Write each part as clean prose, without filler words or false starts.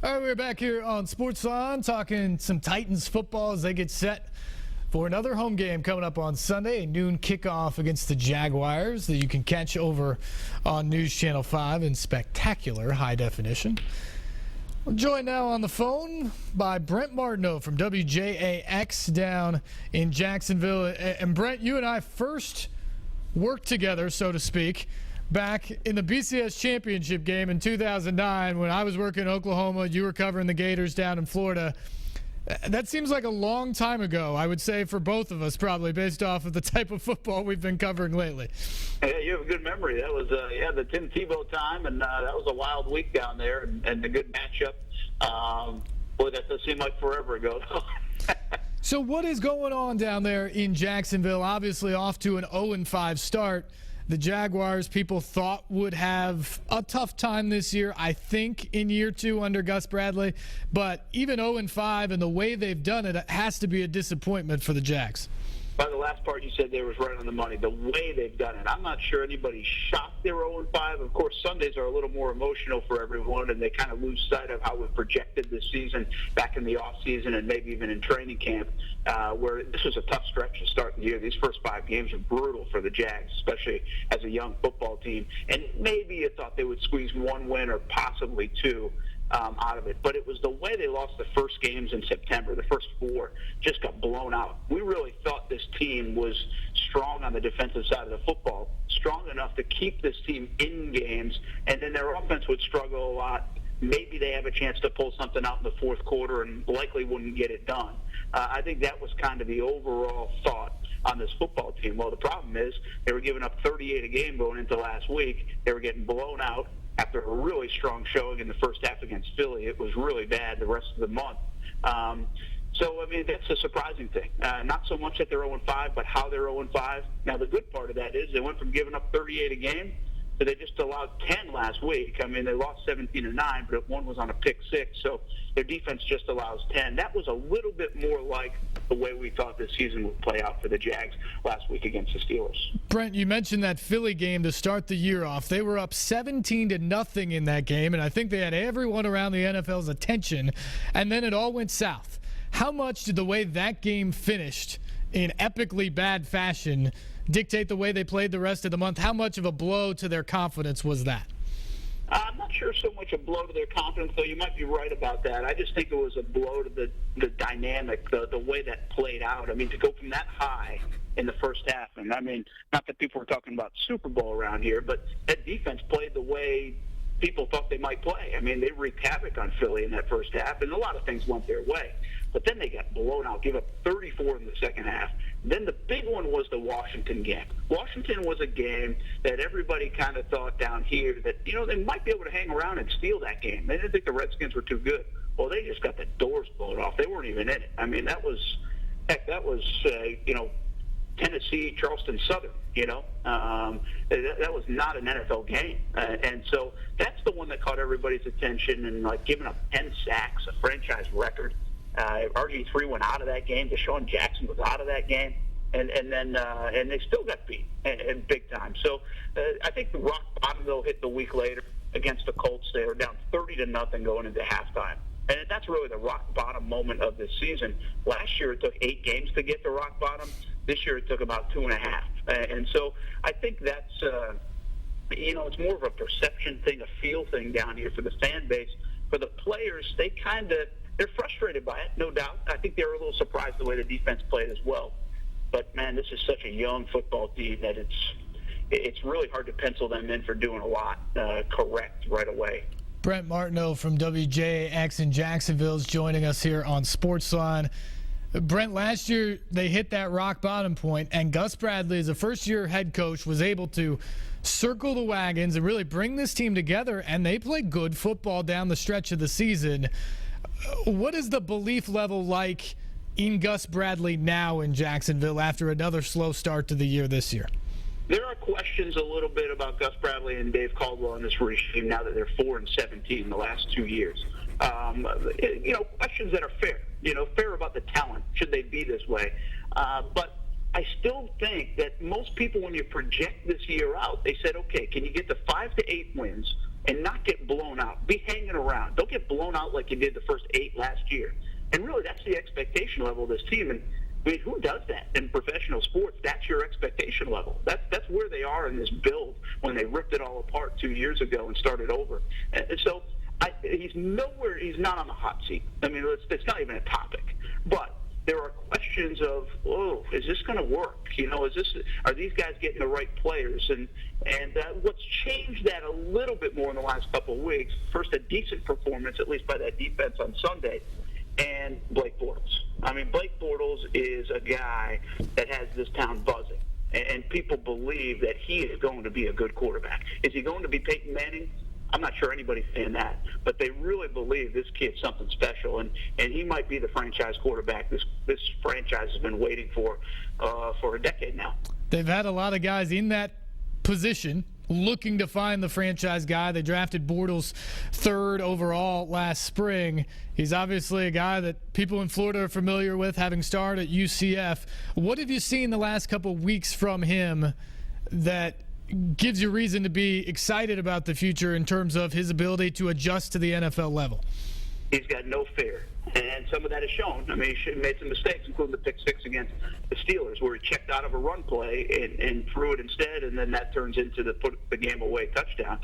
All right, we're back here on SportsLine talking some Titans football as they get set for another home game coming up on Sunday, a noon kickoff against the Jaguars that you can catch over on News Channel 5 in spectacular high definition. We're joined now on the phone by Brent Martineau from WJAX down in Jacksonville. And Brent, you and I first worked together, so to speak, back in the BCS championship game in 2009 when I was working in Oklahoma. You were covering the Gators down in Florida. That seems like a long time ago, I would say, for both of us, probably, based off of the type of football we've been covering lately. Yeah, you have a good memory. That was the Tim Tebow time, and that was a wild week down there, and a good matchup. Boy, that does seem like forever ago. So what is going on down there in Jacksonville? Obviously off to an 0-5 start. The Jaguars, people thought would have a tough time this year, I think, in year two under Gus Bradley. But even 0-5 and the way they've done it, it has to be a disappointment for the Jags. By the last part you said, they was right on the money. The way they've done it, I'm not sure anybody's shocked they're 0-5. Of course, Sundays are a little more emotional for everyone, and they kind of lose sight of how we projected this season back in the offseason and maybe even in training camp, where this was a tough stretch to start the year. These first 5 games are brutal for the Jags, especially as a young football team. And maybe you thought they would squeeze 1 win or possibly 2. Out of it. But it was the way they lost the first games in September. The first 4 just got blown out. We really thought this team was strong on the defensive side of the football, strong enough to keep this team in games, and then their offense would struggle a lot. Maybe they have a chance to pull something out in the fourth quarter and likely wouldn't get it done. I think that was kind of the overall thought on this football team. Well, the problem is they were giving up 38 a game going into last week. They were getting blown out. After a really strong showing in the first half against Philly, it was really bad the rest of the month. So, I mean, that's a surprising thing. Not so much that they're 0-5, but how they're 0-5. Now, the good part of that is they went from giving up 38 a game to they just allowed 10 last week. I mean, they lost 17-9, but 1 was on a pick 6. So their defense just allows 10. That was a little bit more like the way we thought this season would play out for the Jags last week against the Steelers. Brent, you mentioned that Philly game to start the year off. They were up 17-0 in that game, and I think they had everyone around the NFL's attention, and then it all went south. How much did the way that game finished in epically bad fashion dictate the way they played the rest of the month? How much of a blow to their confidence was that? I'm not sure so much a blow to their confidence, though you might be right about that. I just think it was a blow to the dynamic, the way that played out. I mean, to go from that high in the first half, and I mean, not that people were talking about Super Bowl around here, but that defense played the way people thought they might play. I mean, they wreaked havoc on Philly in that first half, and a lot of things went their way. But then they got blown out, give up 34 in the second half. Then the big one was the Washington game. Washington was a game that everybody kind of thought down here that, you know, they might be able to hang around and steal that game. They didn't think the Redskins were too good. Well, they just got the doors blown off. They weren't even in it. I mean, that was Tennessee, Charleston Southern, that was not an NFL game. And so that's the one that caught everybody's attention, and like giving up 10 sacks, a franchise record. RG3 went out of that game. Deshaun Jackson was out of that game, and they still got beat in big time. So I think the rock bottom though hit the week later against the Colts. They were down 30-0 going into halftime, and that's really the rock bottom moment of this season. Last year it took 8 games to get to rock bottom. This year it took about 2.5, and so I think that's it's more of a perception thing, a feel thing down here for the fan base. For the players, they're frustrated by it, no doubt. I think they were a little surprised the way the defense played as well. But, man, this is such a young football team that it's really hard to pencil them in for doing a lot correct right away. Brent Martineau from WJAX in Jacksonville is joining us here on SportsLine. Brent, last year they hit that rock bottom point, and Gus Bradley, as a first-year head coach, was able to circle the wagons and really bring this team together, and they played good football down the stretch of the season. What is the belief level like in Gus Bradley now in Jacksonville after another slow start to the year this year? There are questions a little bit about Gus Bradley and Dave Caldwell in this regime now that they're 4-17 in the last 2 years. Questions that are fair. Fair about the talent. Should they be this way? But I still think that most people, when you project this year out, they said, okay, can you get to 5 to 8 wins and not get blown out. Be hanging around. Don't get blown out like you did the first 8 last year. And really, that's the expectation level of this team. And I mean, who does that in professional sports? That's your expectation level. That's where they are in this build when they ripped it all apart 2 years ago and started over. And so he's nowhere. He's not on the hot seat. I mean, it's not even a topic. But there are questions of, is this going to work? You know, are these guys getting the right players? And what's changed that a little bit more in the last couple of weeks? First, a decent performance, at least by that defense on Sunday, and Blake Bortles. I mean, Blake Bortles is a guy that has this town buzzing, and people believe that he is going to be a good quarterback. Is he going to be Peyton Manning? I'm not sure anybody's saying that, but they really believe this kid's something special, and he might be the franchise quarterback this franchise has been waiting for a decade now. They've had a lot of guys in that position looking to find the franchise guy. They drafted Bortles 3rd overall last spring. He's obviously a guy that people in Florida are familiar with, having starred at UCF. What have you seen the last couple of weeks from him that gives you reason to be excited about the future in terms of his ability to adjust to the NFL level? He's got no fear, and some of that is shown. I mean, he made some mistakes, including the pick 6 against the Steelers, where he checked out of a run play and threw it instead, and then that turns into the put the game away touchdown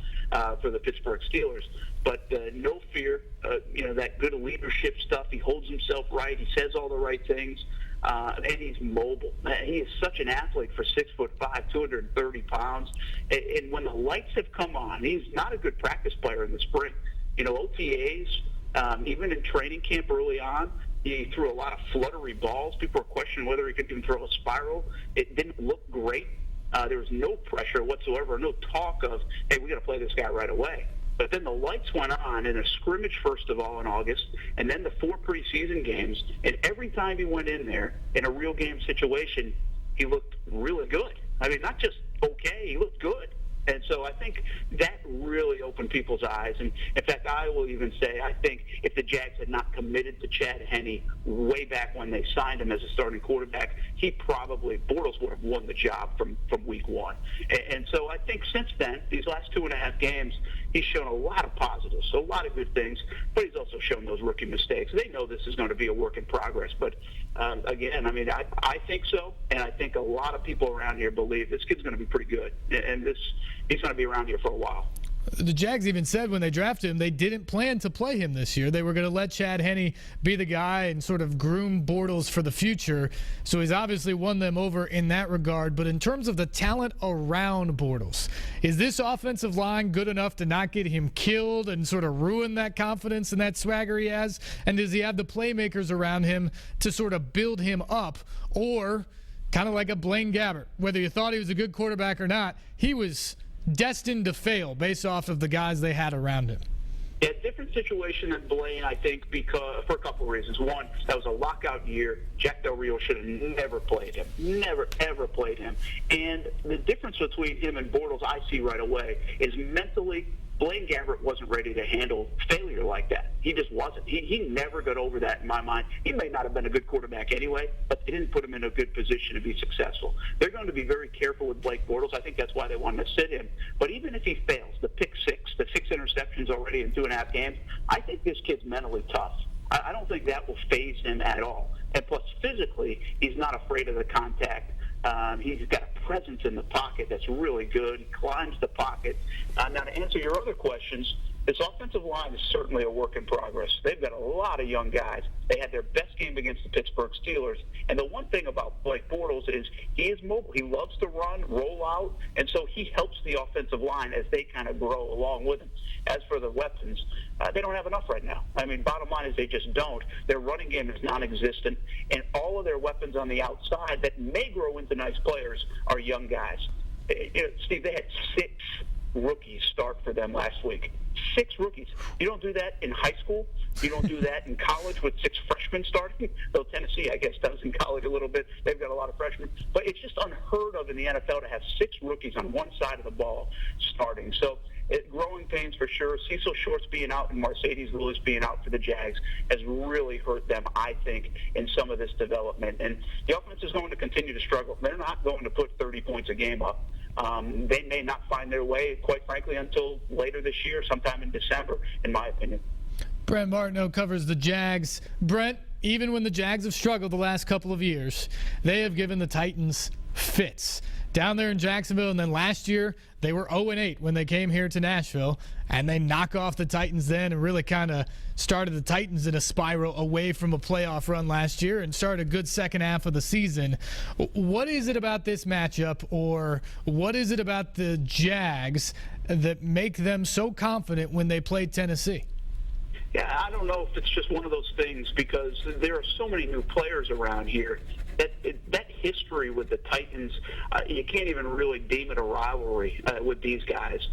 for the Pittsburgh Steelers. But no fear, that good leadership stuff. He holds himself right. He says all the right things. And he's mobile. He is such an athlete for 6'5", 230 pounds. And when the lights have come on, he's not a good practice player in the spring. You know, OTAs, even in training camp early on, he threw a lot of fluttery balls. People were questioning whether he could even throw a spiral. It didn't look great. There was no pressure whatsoever, no talk of, hey, we got to play this guy right away. But then the lights went on in a scrimmage, first of all, in August, and then the 4 preseason games. And every time he went in there in a real game situation, he looked really good. I mean, not just okay, he looked good. And so I think that really opened people's eyes. And, in fact, I will even say I think if the Jags had not committed to Chad Henne way back when they signed him as a starting quarterback, Bortles would have won the job from week 1. And so I think since then, these last 2.5 games, he's shown a lot of positives, a lot of good things, but he's also shown those rookie mistakes. They know this is going to be a work in progress. But, again, I mean, I think so, and I think a lot of people around here believe this kid's going to be pretty good. And he's going to be around here for a while. The Jags even said when they drafted him, they didn't plan to play him this year. They were going to let Chad Henne be the guy and sort of groom Bortles for the future. So he's obviously won them over in that regard. But in terms of the talent around Bortles, is this offensive line good enough to not get him killed and sort of ruin that confidence and that swagger he has? And does he have the playmakers around him to sort of build him up? Or kind of like a Blaine Gabbert, whether you thought he was a good quarterback or not, he was destined to fail based off of the guys they had around him. Yeah, different situation than Blaine, I think, because for a couple of reasons. One, that was a lockout year. Jack Del Rio should have never played him. Never, ever played him. And the difference between him and Bortles I see right away is mentally, Blaine Gabbert wasn't ready to handle failure like that. He just wasn't. He never got over that in my mind. He may not have been a good quarterback anyway, but they didn't put him in a good position to be successful. They're going to be very careful with Blake Bortles. I think that's why they wanted to sit him. But even if he fails, the pick 6, the 6 interceptions already in 2.5 games, I think this kid's mentally tough. I don't think that will faze him at all. And plus, physically, he's not afraid of the contact. He's got a presence in the pocket that's really good. He climbs the pocket. Now, to answer your other questions, this offensive line is certainly a work in progress. They've got a lot of young guys. They had their best game against the Pittsburgh Steelers. And the one thing about Blake Bortles is he is mobile. He loves to run, roll out, and so he helps the offensive line as they kind of grow along with him. As for the weapons, they don't have enough right now. I mean, bottom line is they just don't. Their running game is non-existent, and all of their weapons on the outside that may grow into nice players are young guys. Steve, they had 6 rookies start for them last week. 6 rookies. You don't do that in high school. You don't do that in college with 6 freshmen starting. Though Tennessee, I guess, does in college a little bit. They've got a lot of freshmen. But it's just unheard of in the NFL to have 6 rookies on one side of the ball starting. So growing pains for sure. Cecil Shorts being out and Mercedes Lewis being out for the Jags has really hurt them, I think, in some of this development. And the offense is going to continue to struggle. They're not going to put 30 points a game up. they may not find their way, quite frankly, until later this year, sometime in December, in my opinion. Brent Martineau covers the Jags. Brent, even when the Jags have struggled the last couple of years, they have given the Titans fits. Down there in Jacksonville, and then last year, they were 0-8 when they came here to Nashville, and they knock off the Titans then and really kind of started the Titans in a spiral away from a playoff run last year and started a good second half of the season. What is it about this matchup, or what is it about the Jags that make them so confident when they play Tennessee? Yeah, I don't know if it's just one of those things, because there are so many new players around here that history with the Titans, you can't even really deem it a rivalry with these guys.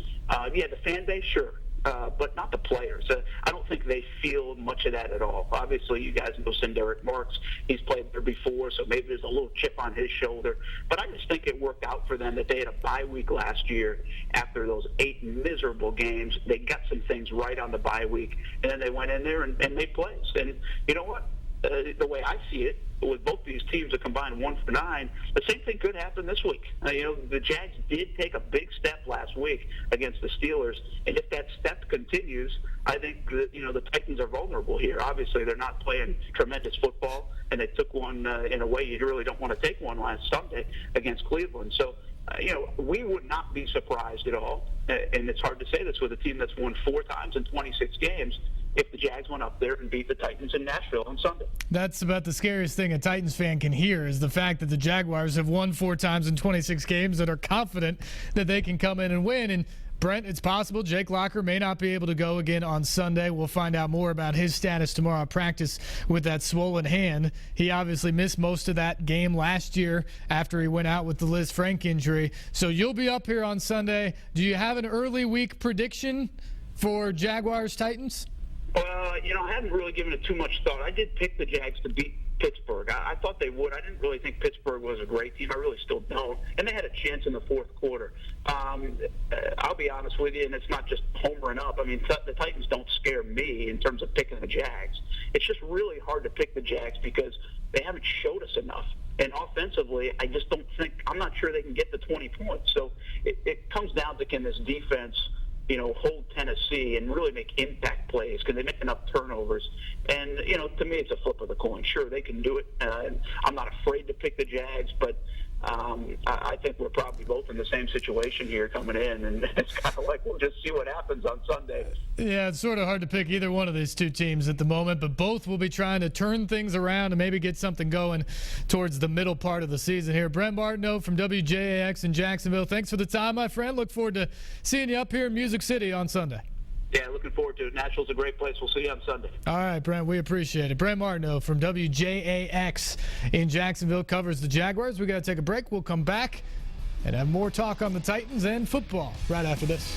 Yeah, the fan base, sure, but not the players. I don't think they feel much of that at all. Obviously, you guys know Derek Marks. He's played there before, so maybe there's a little chip on his shoulder. But I just think it worked out for them that they had a bye week last year after those 8 miserable games. They got some things right on the bye week, and then they went in there and made plays. And you know what? The way I see it, with both these teams that combined 1 for 9, the same thing could happen this week. The Jags did take a big step last week against the Steelers, and if that step continues, I think that, the Titans are vulnerable here. Obviously, they're not playing tremendous football, and they took one in a way you really don't want to take one last Sunday against Cleveland. So, we would not be surprised at all, and it's hard to say this with a team that's won 4 times in 26 games, if the Jags went up there and beat the Titans in Nashville on Sunday. That's about the scariest thing a Titans fan can hear, is the fact that the Jaguars have won 4 times in 26 games and are confident that they can come in and win. And Brent, it's possible Jake Locker may not be able to go again on Sunday. We'll find out more about his status tomorrow at practice with that swollen hand. He obviously missed most of that game last year after he went out with the Liz Frank injury. So you'll be up here on Sunday. Do you have an early week prediction for Jaguars-Titans? Well, I hadn't really given it too much thought. I did pick the Jags to beat Pittsburgh. I thought they would. I didn't really think Pittsburgh was a great team. I really still don't. And they had a chance in the fourth quarter. I'll be honest with you, and it's not just homering up. I mean, the Titans don't scare me in terms of picking the Jags. It's just really hard to pick the Jags because they haven't showed us enough. And offensively, I'm not sure they can get the 20 points. So it comes down to, can this defense hold Tennessee and really make impact plays? Can they make enough turnovers? And, to me, it's a flip of the coin. Sure, they can do it. I'm not afraid to pick the Jags, but I think we're probably both in the same situation here coming in, and it's kind of like we'll just see what happens on Sunday. Yeah, it's sort of hard to pick either one of these two teams at the moment, but both will be trying to turn things around and maybe get something going towards the middle part of the season here. Brent Martineau from WJAX in Jacksonville, thanks for the time, my friend. Look forward to seeing you up here in Music City on Sunday. Yeah, looking forward to it. Nashville's a great place. We'll see you on Sunday. All right, Brent, we appreciate it. Brent Martineau from WJAX in Jacksonville covers the Jaguars. We got to take a break. We'll come back and have more talk on the Titans and football right after this.